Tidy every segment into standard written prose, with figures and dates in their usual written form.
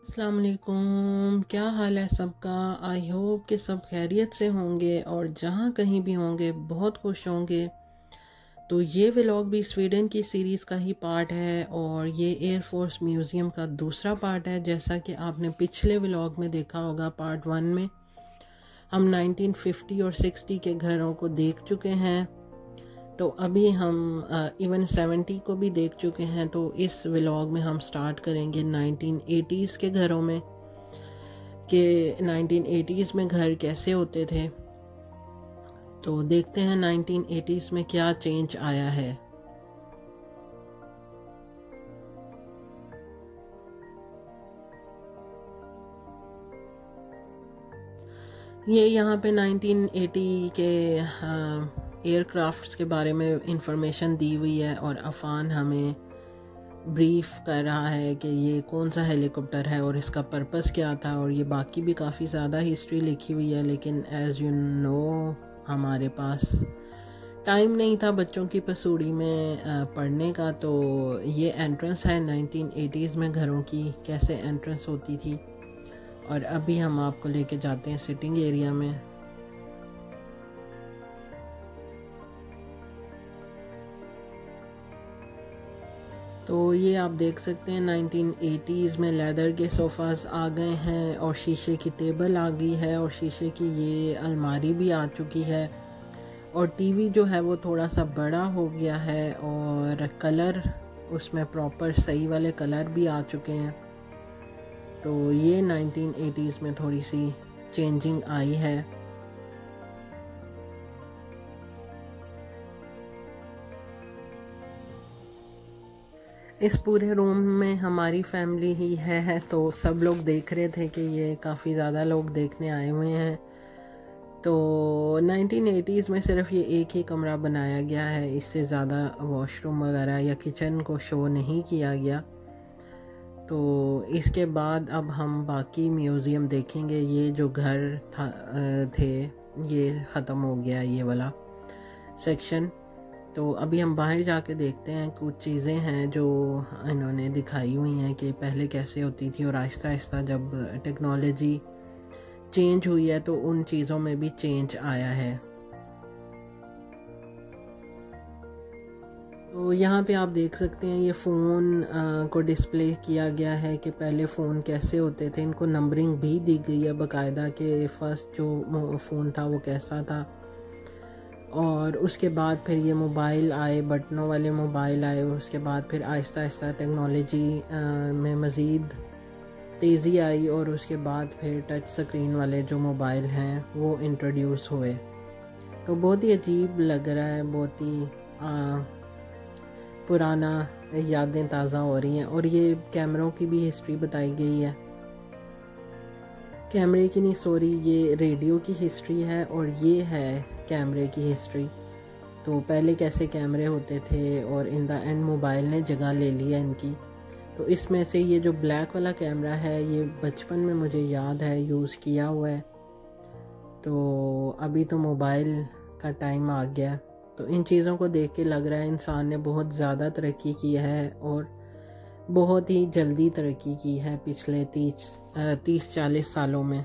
अस्सलाम वालेकुम। क्या हाल है सबका। आई होप कि सब खैरियत से होंगे और जहाँ कहीं भी होंगे बहुत खुश होंगे। तो ये व्लॉग भी स्वीडन की सीरीज़ का ही पार्ट है और ये एयर फोर्स म्यूज़ियम का दूसरा पार्ट है। जैसा कि आपने पिछले व्लॉग में देखा होगा, पार्ट 1 में हम 1950 और 60 के घरों को देख चुके हैं। तो अभी हम इवन 70 को भी देख चुके हैं। तो इस व्लॉग में हम स्टार्ट करेंगे 1980s के घरों में, कि 1980s में घर कैसे होते थे। तो देखते हैं 1980s में क्या चेंज आया है। ये यहाँ पे 1980 के एयरक्राफ्ट्स के बारे में इंफॉर्मेशन दी हुई है और अफान हमें ब्रीफ कर रहा है कि ये कौन सा हेलीकॉप्टर है और इसका पर्पस क्या था। और ये बाकी भी काफ़ी ज़्यादा हिस्ट्री लिखी हुई है, लेकिन एज़ यू नो हमारे पास टाइम नहीं था बच्चों की पसूड़ी में पढ़ने का। तो ये एंट्रेंस है 1980s में घरों की, कैसे एंट्रेंस होती थी। और अभी हम आपको लेके जाते हैं सिटिंग एरिया में। तो ये आप देख सकते हैं 1980s में लेदर के सोफ़ाज़ आ गए हैं और शीशे की टेबल आ गई है और शीशे की ये अलमारी भी आ चुकी है। और टीवी जो है वो थोड़ा सा बड़ा हो गया है और कलर उसमें प्रॉपर सही वाले कलर भी आ चुके हैं। तो ये 1980s में थोड़ी सी चेंजिंग आई है। इस पूरे रूम में हमारी फैमिली ही है, तो सब लोग देख रहे थे कि ये काफ़ी ज़्यादा लोग देखने आए हुए हैं। तो 1980s में सिर्फ ये एक ही कमरा बनाया गया है, इससे ज़्यादा वॉशरूम वगैरह या किचन को शो नहीं किया गया। तो इसके बाद अब हम बाकी म्यूज़ियम देखेंगे। ये जो घर थे ये ख़त्म हो गया ये वाला सेक्शन। तो अभी हम बाहर जाके देखते हैं। कुछ चीज़ें हैं जो इन्होंने दिखाई हुई हैं कि पहले कैसे होती थी और आहिस्ता आहिस्ता जब टेक्नोलॉजी चेंज हुई है तो उन चीज़ों में भी चेंज आया है। तो यहाँ पे आप देख सकते हैं ये फ़ोन को डिस्प्ले किया गया है कि पहले फ़ोन कैसे होते थे। इनको नंबरिंग भी दी गई है बाकायदा कि फ़र्स्ट जो फ़ोन था वो कैसा था। और उसके बाद फिर ये मोबाइल आए, बटनों वाले मोबाइल आए। और उसके बाद फिर आहिस्ता आहिस्ता टेक्नोलॉजी में मज़ीद तेज़ी आई और उसके बाद फिर टच स्क्रीन वाले जो मोबाइल हैं वो इंट्रोड्यूस हुए। तो बहुत ही अजीब लग रहा है, बहुत ही पुराना यादें ताज़ा हो रही हैं। और ये कैमरों की भी हिस्ट्री बताई गई है। कैमरे की नहीं, सॉरी, ये रेडियो की हिस्ट्री है और ये है कैमरे की हिस्ट्री। तो पहले कैसे कैमरे होते थे और इन द एंड मोबाइल ने जगह ले ली है इनकी। तो इसमें से ये जो ब्लैक वाला कैमरा है ये बचपन में मुझे याद है यूज़ किया हुआ है। तो अभी तो मोबाइल का टाइम आ गया। तो इन चीज़ों को देख के लग रहा है इंसान ने बहुत ज़्यादा तरक्की की है और बहुत ही जल्दी तरक्की की है पिछले 30-40 सालों में।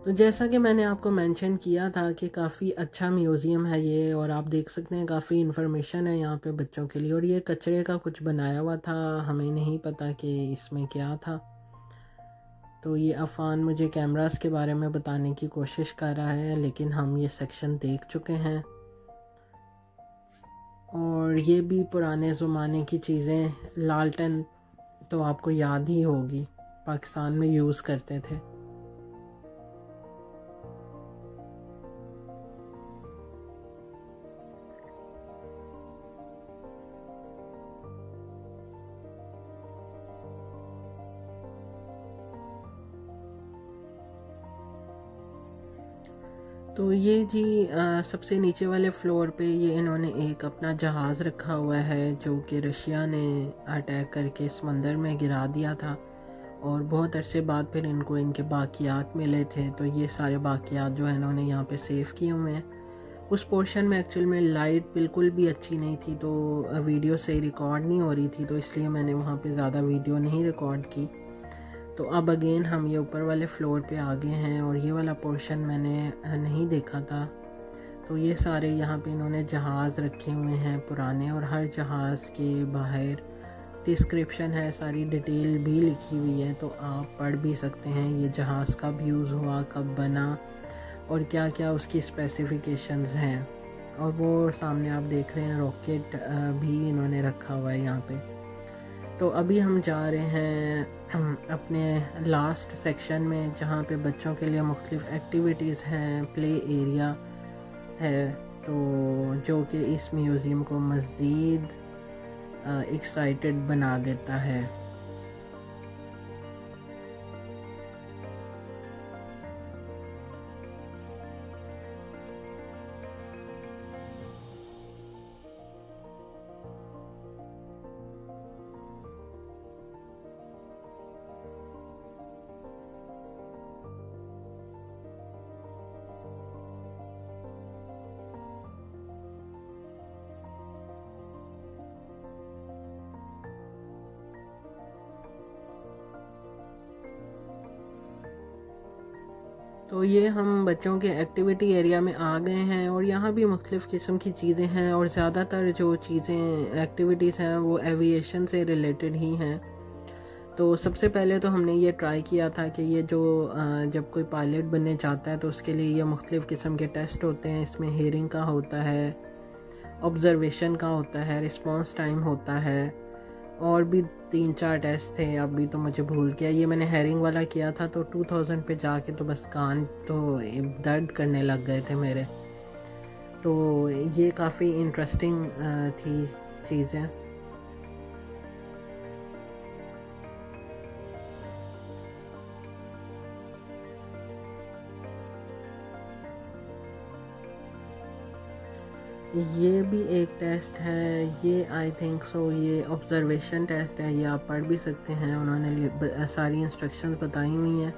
तो जैसा कि मैंने आपको मेंशन किया था कि काफ़ी अच्छा म्यूज़ियम है ये। और आप देख सकते हैं काफ़ी इन्फॉर्मेशन है यहाँ पे बच्चों के लिए। और ये कचरे का कुछ बनाया हुआ था, हमें नहीं पता कि इसमें क्या था। तो ये अफ़ान मुझे कैमरास के बारे में बताने की कोशिश कर रहा है, लेकिन हम ये सेक्शन देख चुके हैं। और ये भी पुराने ज़माने की चीज़ें, लालटेन तो आपको याद ही होगी, पाकिस्तान में यूज़ करते थे। तो ये जी सबसे नीचे वाले फ्लोर पे ये इन्होंने एक अपना जहाज़ रखा हुआ है जो कि रशिया ने अटैक करके समंदर में गिरा दिया था। और बहुत अरसे बाद फिर इनको इनके बाकियात मिले थे। तो ये सारे बाकियात जो है इन्होंने यहाँ पे सेव किए हुए हैं। उस पोर्शन में एक्चुअल में लाइट बिल्कुल भी अच्छी नहीं थी, तो वीडियो सही रिकॉर्ड नहीं हो रही थी, तो इसलिए मैंने वहाँ पे ज़्यादा वीडियो नहीं रिकॉर्ड की। तो अब अगेन हम ये ऊपर वाले फ्लोर पे आ गए हैं और ये वाला पोर्शन मैंने नहीं देखा था। तो ये सारे यहाँ पे इन्होंने जहाज़ रखे हुए हैं पुराने, और हर जहाज़ के बाहर डिस्क्रिप्शन है, सारी डिटेल भी लिखी हुई है, तो आप पढ़ भी सकते हैं ये जहाज़ कब यूज़ हुआ, कब बना और क्या क्या उसकी स्पेसिफिकेशंस हैं। और वो सामने आप देख रहे हैं रॉकेट भी इन्होंने रखा हुआ है यहाँ पे। तो अभी हम जा रहे हैं अपने लास्ट सेक्शन में, जहाँ पे बच्चों के लिए मुख्तलिफ़ एक्टिविटीज़ हैं, प्ले एरिया है, तो जो कि इस म्यूज़ियम को मज़ीद एक्साइटेड बना देता है। तो ये हम बच्चों के एक्टिविटी एरिया में आ गए हैं और यहाँ भी मुख्तलिफ़ किस्म की चीज़ें हैं, और ज़्यादातर जो चीज़ें एक्टिविटीज़ हैं वो एविएशन से रिलेटेड ही हैं। तो सबसे पहले तो हमने ये ट्राई किया था कि ये जो जब कोई पायलट बनने जाता है तो उसके लिए ये मुख्तलिफ़ किस्म के टेस्ट होते हैं। इसमें हेयरिंग का होता है, ऑब्ज़र्वेशन का होता है, रिस्पॉन्स टाइम होता है, और भी 3-4 टेस्ट थे, अभी तो मुझे भूल गया। ये मैंने हेयरिंग वाला किया था, तो 2000 पे जाके तो बस कान तो दर्द करने लग गए थे मेरे। तो ये काफ़ी इंटरेस्टिंग थी चीज़ें। ये भी एक टेस्ट है, ये आई थिंक सो ये ऑब्ज़र्वेशन टेस्ट है, ये आप पढ़ भी सकते हैं। उन्होंने सारी इंस्ट्रक्शंस बताई हुई हैं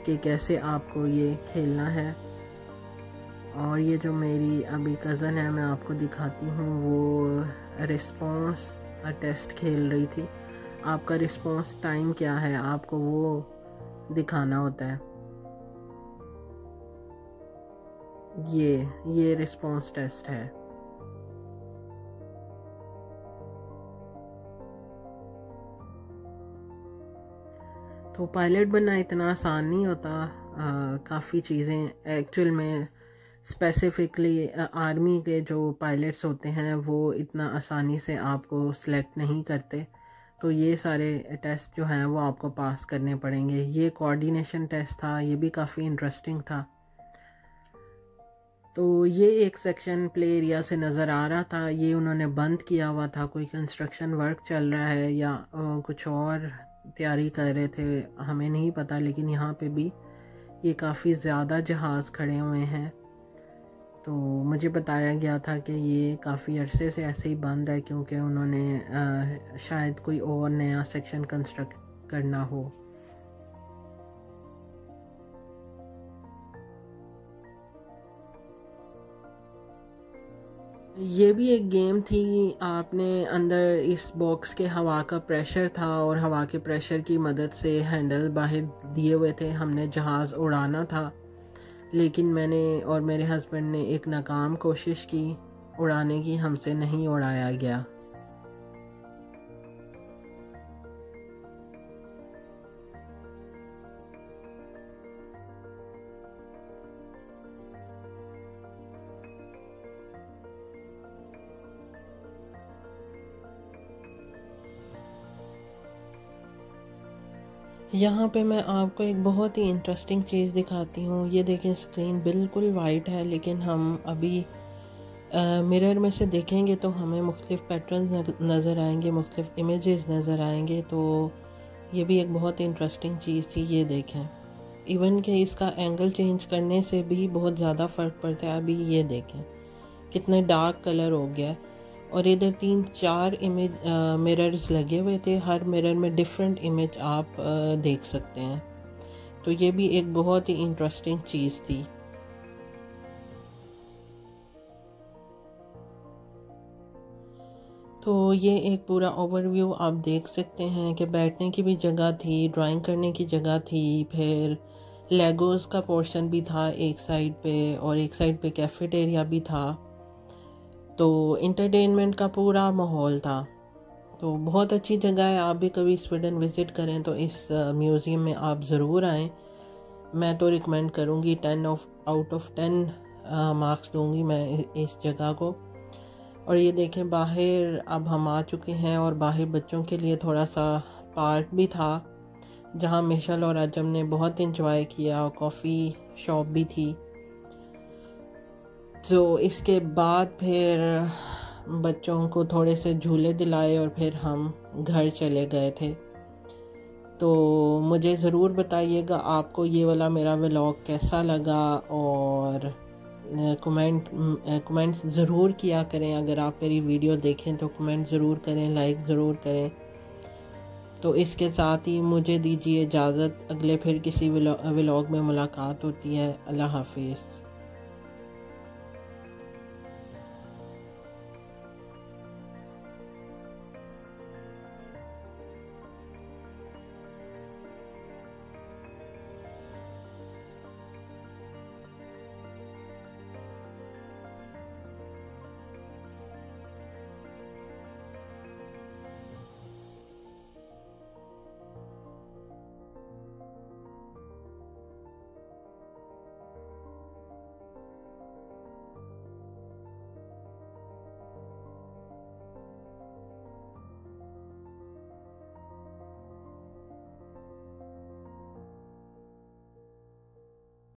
कि कैसे आपको ये खेलना है। और ये जो मेरी अभी कज़न है, मैं आपको दिखाती हूँ, वो रिस्पॉन्स टेस्ट खेल रही थी। आपका रिस्पॉन्स टाइम क्या है आपको वो दिखाना होता है। ये रिस्पॉन्स टेस्ट है। तो पायलट बनना इतना आसान नहीं होता। काफ़ी चीज़ें एक्चुअल में स्पेसिफ़िकली आर्मी के जो पायलट्स होते हैं वो इतना आसानी से आपको सिलेक्ट नहीं करते। तो ये सारे टेस्ट जो हैं वो आपको पास करने पड़ेंगे। ये कोऑर्डिनेशन टेस्ट था, ये भी काफ़ी इंटरेस्टिंग था। तो ये एक सेक्शन प्ले एरिया से नज़र आ रहा था, ये उन्होंने बंद किया हुआ था, कोई कंस्ट्रक्शन वर्क चल रहा है या कुछ और तैयारी कर रहे थे, हमें नहीं पता। लेकिन यहाँ पे भी ये काफ़ी ज़्यादा जहाज़ खड़े हुए हैं। तो मुझे बताया गया था कि ये काफ़ी अरसे से ऐसे ही बंद है, क्योंकि उन्होंने शायद कोई और नया सेक्शन कंस्ट्रक्ट करना हो। ये भी एक गेम थी। आपने अंदर इस बॉक्स के हवा का प्रेशर था, और हवा के प्रेशर की मदद से हैंडल बाहर दिए हुए थे, हमने जहाज़ उड़ाना था। लेकिन मैंने और मेरे हस्बैंड ने एक नाकाम कोशिश की उड़ाने की, हमसे नहीं उड़ाया गया। यहाँ पे मैं आपको एक बहुत ही इंटरेस्टिंग चीज़ दिखाती हूँ। ये देखें, स्क्रीन बिल्कुल वाइट है, लेकिन हम अभी मिरर में से देखेंगे तो हमें मुख्तलिफ़ पैटर्न नज़र आएंगे, मुख्तलिफ़ इमेजेस नज़र आएंगे। तो ये भी एक बहुत इंटरेस्टिंग चीज़ थी। ये देखें, इवन कि इसका एंगल चेंज करने से भी बहुत ज़्यादा फ़र्क पड़ता है। अभी ये देखें कितने डार्क कलर हो गया है, और इधर 3-4 इमेज मिरर्स लगे हुए थे, हर मिरर में डिफरेंट इमेज आप देख सकते हैं। तो ये भी एक बहुत ही इंटरेस्टिंग चीज़ थी। तो ये एक पूरा ओवरव्यू आप देख सकते हैं कि बैठने की भी जगह थी, ड्राइंग करने की जगह थी, फिर लेगोस का पोर्शन भी था एक साइड पे, और एक साइड पे कैफेटेरिया भी था। तो इंटरटेनमेंट का पूरा माहौल था। तो बहुत अच्छी जगह है, आप भी कभी स्वीडन विज़िट करें तो इस म्यूज़ियम में आप ज़रूर आएँ। मैं तो रिकमेंड करूँगी, 10 आउट ऑफ 10 मार्क्स दूँगी मैं इस जगह को। और ये देखें, बाहर अब हम आ चुके हैं और बाहर बच्चों के लिए थोड़ा सा पार्क भी था जहाँ मिशल और अजम ने बहुत इंजॉय किया, और कॉफ़ी शॉप भी थी। तो इसके बाद फिर बच्चों को थोड़े से झूले दिलाए और फिर हम घर चले गए थे। तो मुझे ज़रूर बताइएगा आपको ये वाला मेरा व्लॉग कैसा लगा, और कमेंट्स ज़रूर किया करें। अगर आप मेरी वीडियो देखें तो कमेंट ज़रूर करें, लाइक ज़रूर करें। तो इसके साथ ही मुझे दीजिए इजाज़त, अगले फिर किसी व्लॉग में मुलाकात होती है। अल्लाह हाफिज़।